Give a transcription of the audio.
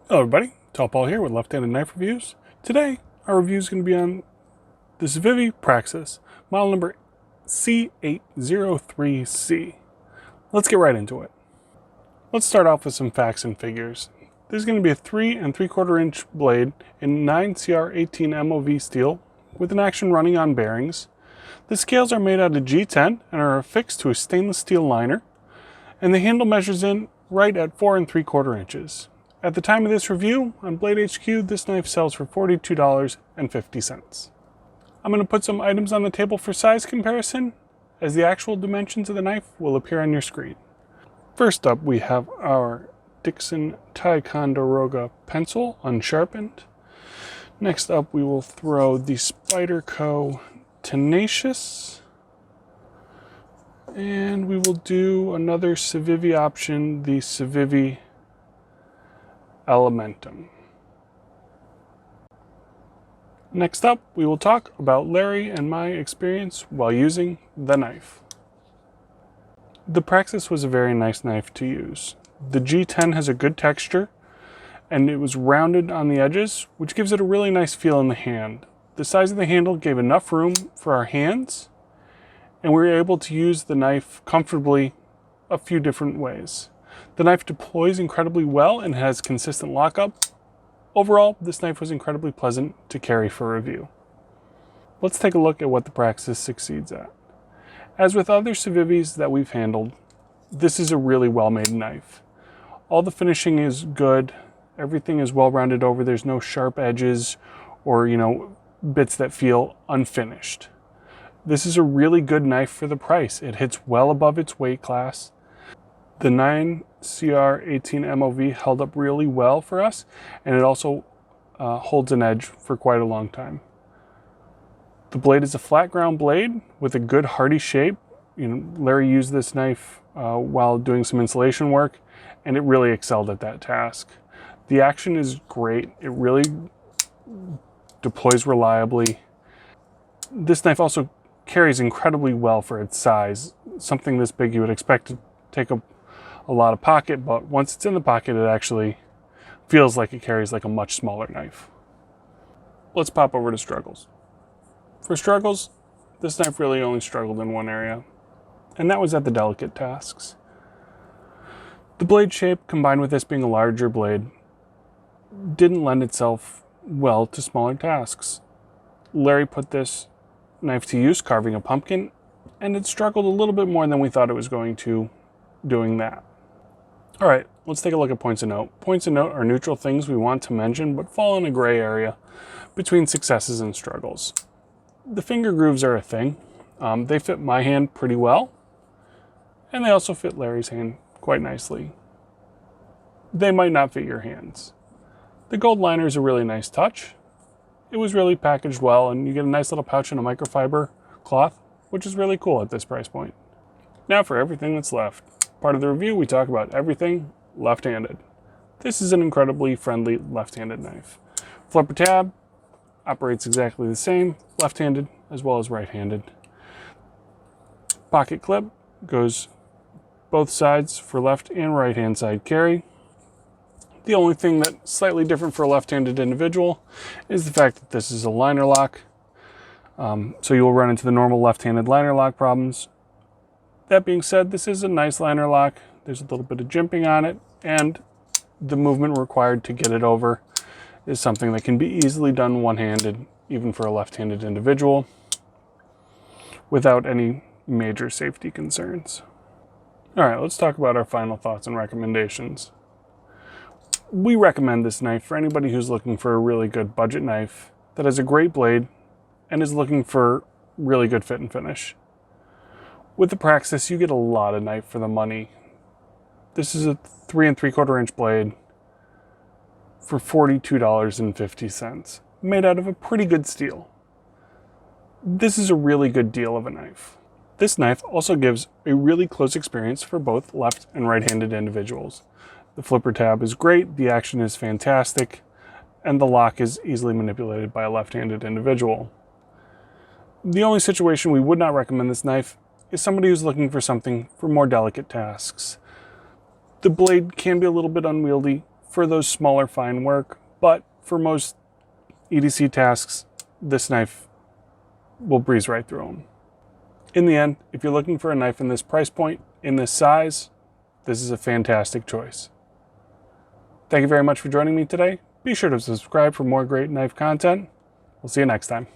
Hello everybody, Tall Paul here with Left-Handed Knife Reviews. Today, our review is going to be on the Civivi Praxis, model number C803C. Let's get right into it. Let's start off with some facts and figures. This is going to be a 3 3/4 inch blade in 9CR18 MOV steel with an action running on bearings. The scales are made out of G10 and are affixed to a stainless steel liner, and the handle measures in right at 4 3/4 inches. At the time of this review, on Blade HQ, this knife sells for $42.50. I'm going to put some items on the table for size comparison, as the actual dimensions of the knife will appear on your screen. First up, we have our Dixon Ticonderoga pencil, unsharpened. Next up, we will throw the Spyderco Tenacious. And we will do another Civivi option, the Civivi Elementum. Next up, we will talk about Larry and my experience while using the knife. The Praxis was a very nice knife to use. The G10 has a good texture, and it was rounded on the edges, which gives it a really nice feel in the hand. The size of the handle gave enough room for our hands, and we were able to use the knife comfortably a few different ways. The knife deploys incredibly well and has consistent lockup. Overall, this knife was incredibly pleasant to carry for review. Let's take a look at what the Praxis succeeds at. As with other Civivis that we've handled, this is a really well-made knife. All the finishing is good, everything is well rounded over, there's no sharp edges or, bits that feel unfinished. This is a really good knife for the price. It hits well above its weight class. The 9CR18 MOV held up really well for us, and it also holds an edge for quite a long time. The blade is a flat ground blade with a good hardy shape. Larry used this knife while doing some insulation work, and it really excelled at that task. The action is great. It really deploys reliably. This knife also carries incredibly well for its size. Something this big you would expect to take a lot of pocket, but once it's in the pocket, it actually feels like it carries like a much smaller knife. Let's pop over to struggles. For struggles, this knife really only struggled in one area, and that was at the delicate tasks. The blade shape, combined with this being a larger blade, didn't lend itself well to smaller tasks. Larry put this knife to use carving a pumpkin, and it struggled a little bit more than we thought it was going to doing that. All right, let's take a look at points of note. Points of note are neutral things we want to mention, but fall in a gray area between successes and struggles. The finger grooves are a thing. They fit my hand pretty well, and they also fit Larry's hand quite nicely. They might not fit your hands. The gold liner is a really nice touch. It was really packaged well, and you get a nice little pouch in a microfiber cloth, which is really cool at this price point. Now for everything that's left. Part of the review, we talk about everything left-handed. This is an incredibly friendly left-handed knife. Flipper tab operates exactly the same, left-handed as well as right-handed. Pocket clip goes both sides for left and right-hand side carry. The only thing that's slightly different for a left-handed individual is the fact that this is a liner lock. So you will run into the normal left-handed liner lock problems. That being said, this is a nice liner lock. There's a little bit of jimping on it, and the movement required to get it over is something that can be easily done one-handed, even for a left-handed individual, without any major safety concerns. All right, let's talk about our final thoughts and recommendations. We recommend this knife for anybody who's looking for a really good budget knife that has a great blade and is looking for really good fit and finish. With the Praxis, you get a lot of knife for the money. This is a 3 3/4 inch blade for $42.50, made out of a pretty good steel. This is a really good deal of a knife. This knife also gives a really close experience for both left and right-handed individuals. The flipper tab is great, the action is fantastic, and the lock is easily manipulated by a left-handed individual. The only situation we would not recommend this knife is somebody who's looking for something for more delicate tasks. The blade can be a little bit unwieldy for those smaller fine work, but for most EDC tasks, this knife will breeze right through them. In the end, if you're looking for a knife in this price point, in this size, this is a fantastic choice. Thank you very much for joining me today. Be sure to subscribe for more great knife content. We'll see you next time.